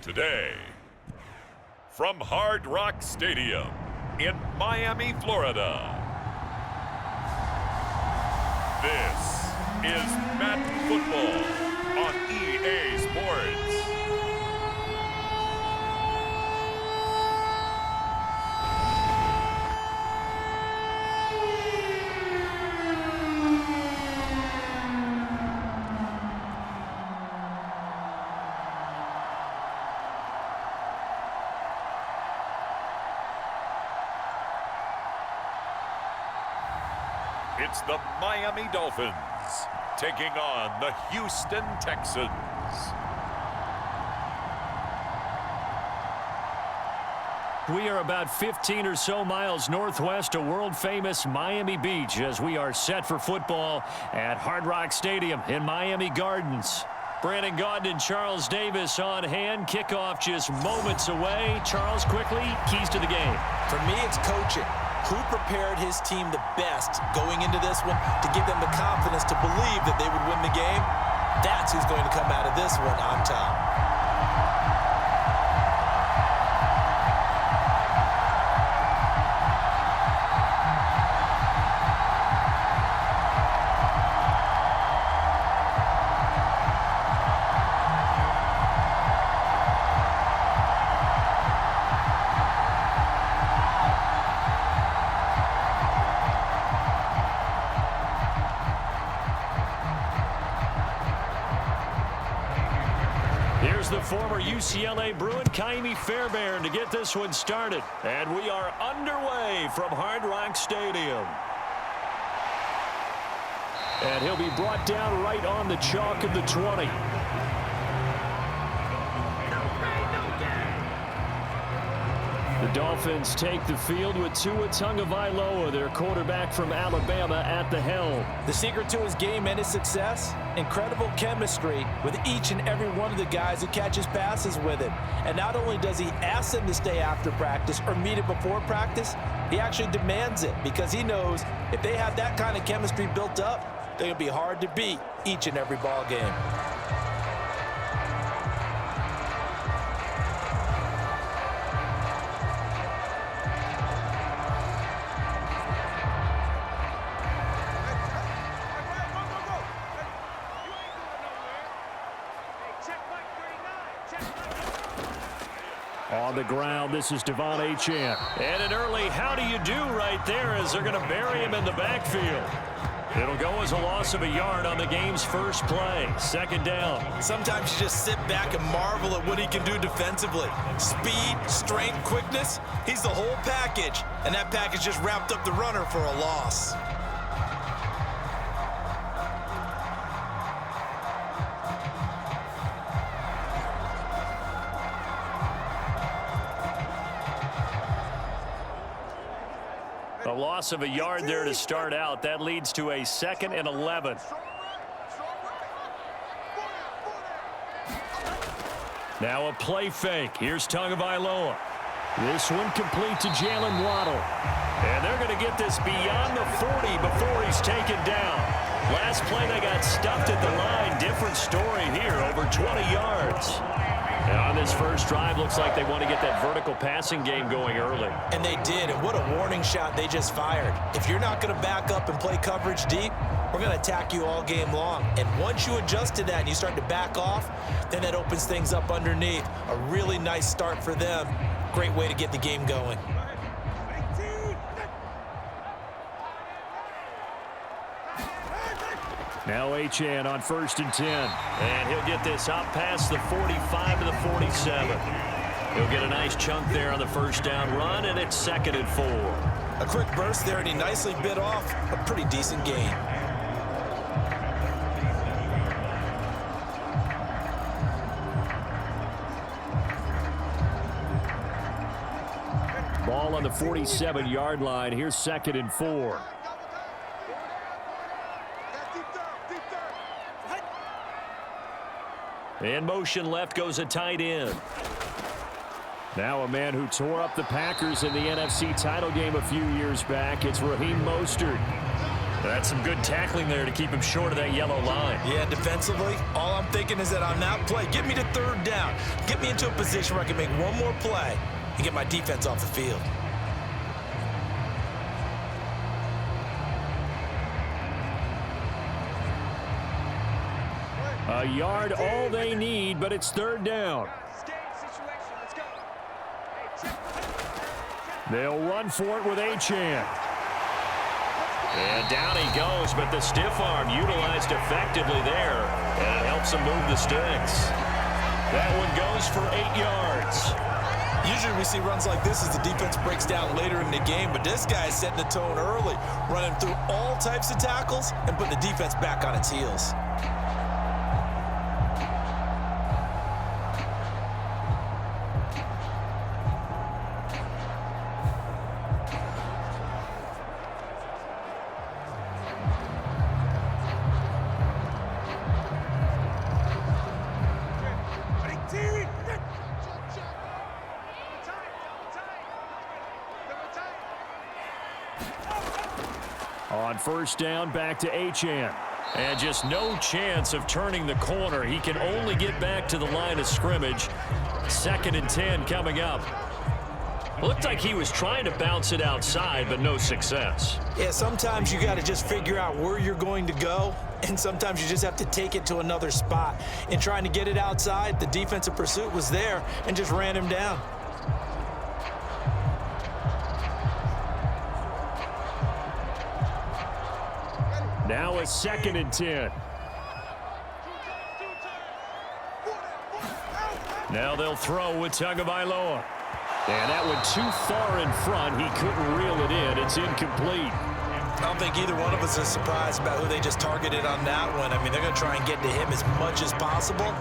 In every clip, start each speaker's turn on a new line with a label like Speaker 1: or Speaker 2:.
Speaker 1: Today, from Hard Rock Stadium in Miami, Florida, this is Madden Football on EA Sports. It's the Miami Dolphins taking on the Houston Texans.
Speaker 2: We are about 15 or so miles northwest of world-famous Miami Beach as we are set for football at Hard Rock Stadium in Miami Gardens. Brandon Gaudin and Charles Davis on hand. Kickoff just moments away. Charles, quickly, keys to the game.
Speaker 3: For me, it's coaching. Who prepared his team the best going into this one to give them the confidence to believe that they would win the game? That's who's going to come out of this one on top.
Speaker 2: Here's the former UCLA Bruin, Kaimi Fairbairn, to get this one started. And we are underway from Hard Rock Stadium. And he'll be brought down right on the chalk of the 20. The Dolphins take the field with Tua Tagovailoa, their quarterback from Alabama, at the helm.
Speaker 3: The secret to his game and his success? Incredible chemistry with each and every one of the guys who catches passes with him. And not only does he ask them to stay after practice or meet it before practice, he actually demands it because he knows if they have that kind of chemistry built up, they're going to be hard to beat each and every ball game.
Speaker 2: On the ground, this is Devon Achane. And an early how do you do right there as they're going to bury him in the backfield. It'll go as a loss of a yard on the game's first play. Second down.
Speaker 3: Sometimes you just sit back and marvel at what he can do defensively. Speed, strength, quickness, he's the whole package. And that package just wrapped up the runner for a loss.
Speaker 2: A loss of a yard there to start out. That leads to a 2nd and 11. Now a play fake. Here's Tagovailoa. This one complete to Jalen Waddle. And they're going to get this beyond the 40 before he's taken down. Last play they got stuffed at the line. Different story here, over 20 yards. And on this first drive, looks like they want to get that vertical passing game going early.
Speaker 3: And they did, and what a warning shot they just fired. If you're not going to back up and play coverage deep, we're going to attack you all game long. And once you adjust to that and you start to back off, then that opens things up underneath. A really nice start for them. Great way to get the game going.
Speaker 2: Now Achane on 1st and 10. And he'll get this out past the 45 to the 47. He'll get a nice chunk there on the first down run, and it's 2nd and 4.
Speaker 3: A quick burst there, and he nicely bit off a pretty decent gain.
Speaker 2: Ball on the 47-yard line. Here's 2nd and 4. In motion left goes a tight end. Now a man who tore up the Packers in the NFC title game a few years back. It's Raheem Mostert. That's some good tackling there to keep him short of that yellow line.
Speaker 3: Yeah, defensively, all I'm thinking is that on that play, get me to third down. Get me into a position where I can make one more play and get my defense off the field.
Speaker 2: A yard, all they need, but it's third down. They'll run for it with Achane. And down he goes, but the stiff arm utilized effectively there, and it helps him move the sticks. That one goes for 8 yards.
Speaker 3: Usually we see runs like this as the defense breaks down later in the game, but this guy is setting the tone early, running through all types of tackles and putting the defense back on its heels.
Speaker 2: On first down, back to Achane. And just no chance of turning the corner. He can only get back to the line of scrimmage. 2nd and 10 coming up. Looked like he was trying to bounce it outside, but no success.
Speaker 3: Yeah, sometimes you got to just figure out where you're going to go, and sometimes you just have to take it to another spot. In trying to get it outside, the defensive pursuit was there and just ran him down.
Speaker 2: Now a 2nd and 10. Now they'll throw with Tagovailoa. And that went too far in front. He couldn't reel it in. It's incomplete.
Speaker 3: I don't think either one of us is surprised about who they just targeted on that one. I mean, they're going to try and get to him as much as possible.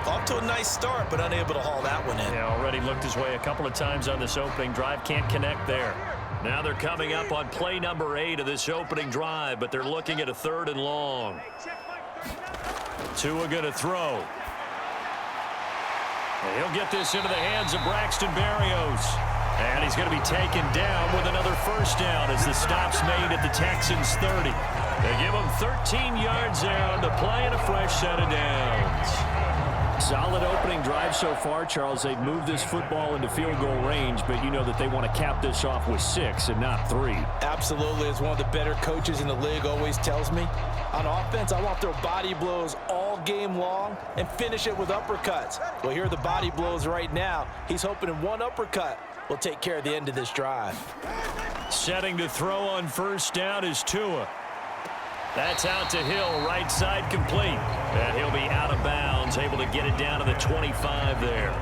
Speaker 3: Off to a nice start, but unable to haul that one in.
Speaker 2: Yeah, already looked his way a couple of times on this opening drive. Can't connect there. Now they're coming up on play number 8 of this opening drive, but they're looking at a 3rd and long. Tua going to throw. And he'll get this into the hands of Braxton Berrios. And he's going to be taken down with another first down as the stop's made at the Texans' 30. They give him 13 yards there on the play and a fresh set of downs. Solid opening drive so far, Charles. They've moved this football into field goal range, but you know that they want to cap this off with 6 and not 3.
Speaker 3: Absolutely. As one of the better coaches in the league always tells me, on offense, I want to throw body blows all game long and finish it with uppercuts. Well, here are the body blows right now. He's hoping in one uppercut will take care of the end of this drive.
Speaker 2: Setting to throw on first down is Tua. That's out to Hill, right side complete. And he'll be out of bounds, able to get it down to the 25 there.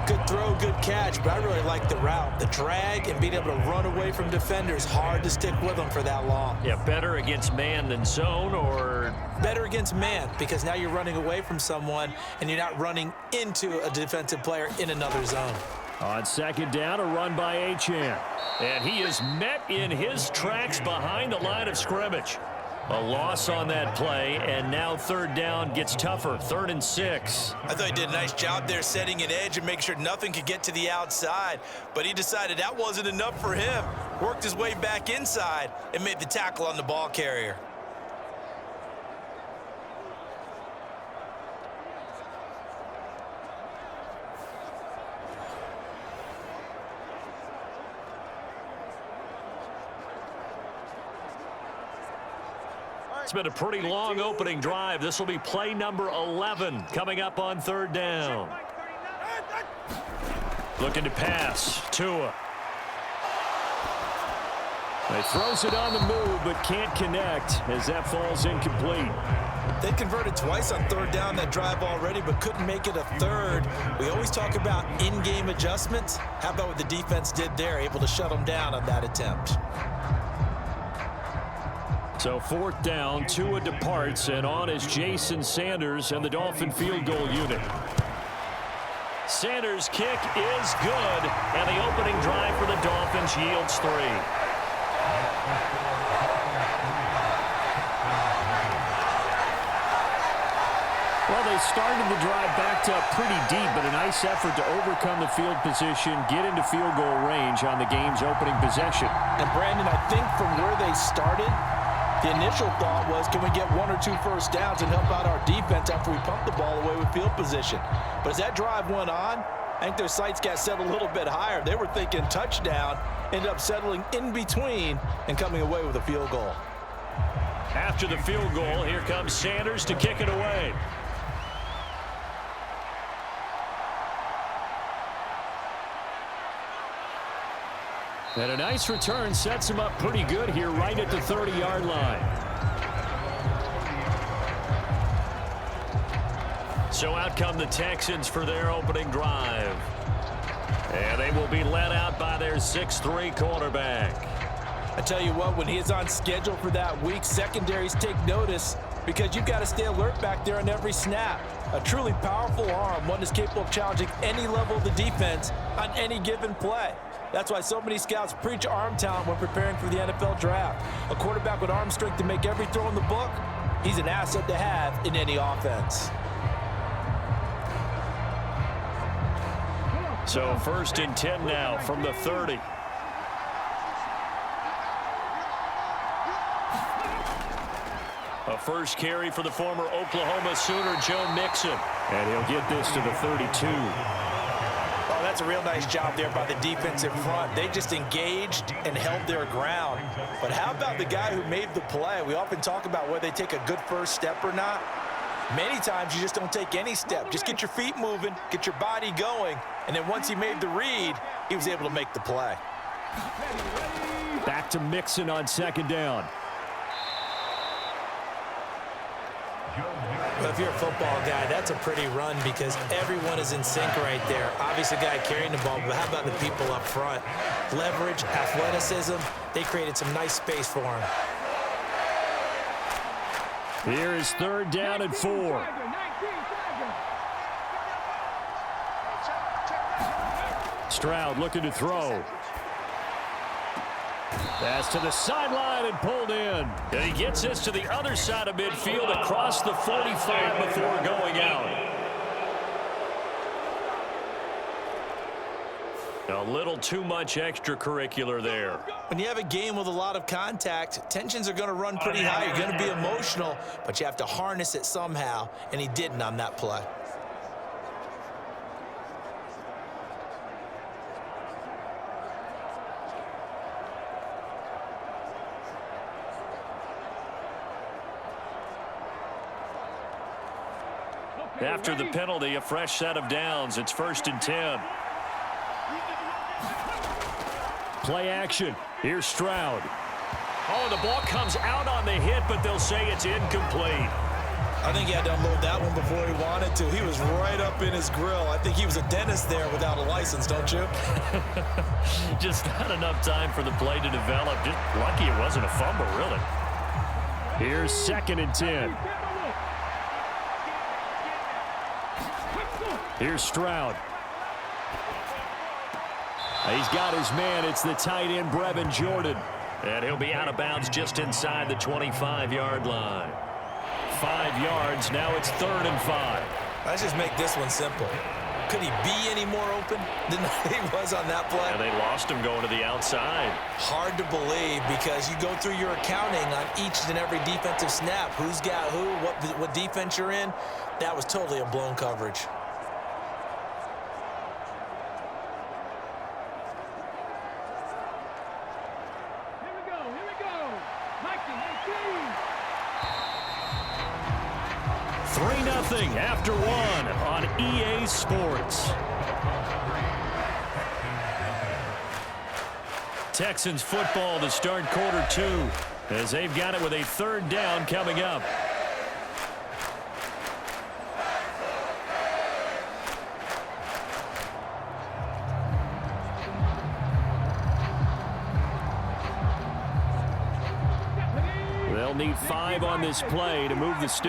Speaker 3: Good throw, good catch, but I really like the route. The drag and being able to run away from defenders, hard to stick with them for that long.
Speaker 2: Yeah, better against man than zone, or?
Speaker 3: Better against man, because now you're running away from someone and you're not running into a defensive player in another zone.
Speaker 2: On second down, a run by Achane. And he is met in his tracks behind the line of scrimmage. A loss on that play, and now third down gets tougher. 3rd and 6.
Speaker 3: I thought he did a nice job there setting an edge and make sure nothing could get to the outside, but he decided that wasn't enough for him. Worked his way back inside and made the tackle on the ball carrier.
Speaker 2: It's been a pretty long opening drive. This will be play number 11 coming up on third down. Looking to pass. Tua. He throws it on the move, but can't connect as that falls incomplete.
Speaker 3: They converted twice on third down that drive already, but couldn't make it a third. We always talk about in-game adjustments. How about what the defense did there, able to shut them down on that attempt?
Speaker 2: So 4th down, Tua departs, and on is Jason Sanders and the Dolphin field goal unit. Sanders' kick is good, and the opening drive for the Dolphins yields 3. Well, they started the drive backed up pretty deep, but a nice effort to overcome the field position, get into field goal range on the game's opening possession.
Speaker 3: And Brandon, I think from where they started, The initial thought was, can we get 1 or 2 first downs and help out our defense after we pump the ball away with field position? But as that drive went on, I think their sights got set a little bit higher. They were thinking touchdown, ended up settling in between and coming away with a field goal.
Speaker 2: After the field goal, here comes Sanders to kick it away. And a nice return sets him up pretty good here right at the 30-yard line. So out come the Texans for their opening drive. And they will be led out by their 6'3" quarterback.
Speaker 3: I tell you what, when he is on schedule for that week, secondaries take notice because you've got to stay alert back there on every snap. A truly powerful arm, one is capable of challenging any level of the defense on any given play. That's why so many scouts preach arm talent when preparing for the NFL draft. A quarterback with arm strength to make every throw in the book, he's an asset to have in any offense.
Speaker 2: So 1st and 10 now from the 30. A first carry for the former Oklahoma Sooner, Joe Mixon. And he'll get this to the 32.
Speaker 3: Oh, that's a real nice job there by the defensive front. They just engaged and held their ground. But how about the guy who made the play? We often talk about whether they take a good first step or not. Many times you just don't take any step. Just get your feet moving, get your body going, and then once he made the read, he was able to make the play.
Speaker 2: Back to Mixon on 2nd down.
Speaker 3: Well, if you're a football guy, that's a pretty run because everyone is in sync right there. Obviously, the guy carrying the ball, but how about the people up front? Leverage, athleticism, they created some nice space for him.
Speaker 2: Here is 3rd down and 4. Stroud looking to throw. Pass to the sideline and pulled in. And he gets this to the other side of midfield across the 45 before going out. A little too much extracurricular there.
Speaker 3: When you have a game with a lot of contact, tensions are going to run pretty high. You're going to be emotional, but you have to harness it somehow, and he didn't on that play.
Speaker 2: After the penalty, a fresh set of downs. It's 1st and 10. Play action. Here's Stroud. Oh, the ball comes out on the hit, but they'll say it's incomplete.
Speaker 3: I think he had to unload that one before he wanted to. He was right up in his grill. I think he was a dentist there without a license, don't you?
Speaker 2: Just not enough time for the play to develop. Just lucky it wasn't a fumble, really. Here's 2nd and 10. Here's Stroud. He's got his man. It's the tight end, Brevin Jordan. And he'll be out of bounds just inside the 25-yard line. 5 yards. Now it's 3rd and 5.
Speaker 3: Let's just make this one simple. Could he be any more open than he was on that play?
Speaker 2: And they lost him going to the outside.
Speaker 3: Hard to believe because you go through your accounting on each and every defensive snap. Who's got who, what defense you're in. That was totally a blown coverage.
Speaker 2: After 1 on EA Sports. Texans football to start quarter 2 as they've got it with a 3rd down coming up. They'll need 5 on this play to move the stick.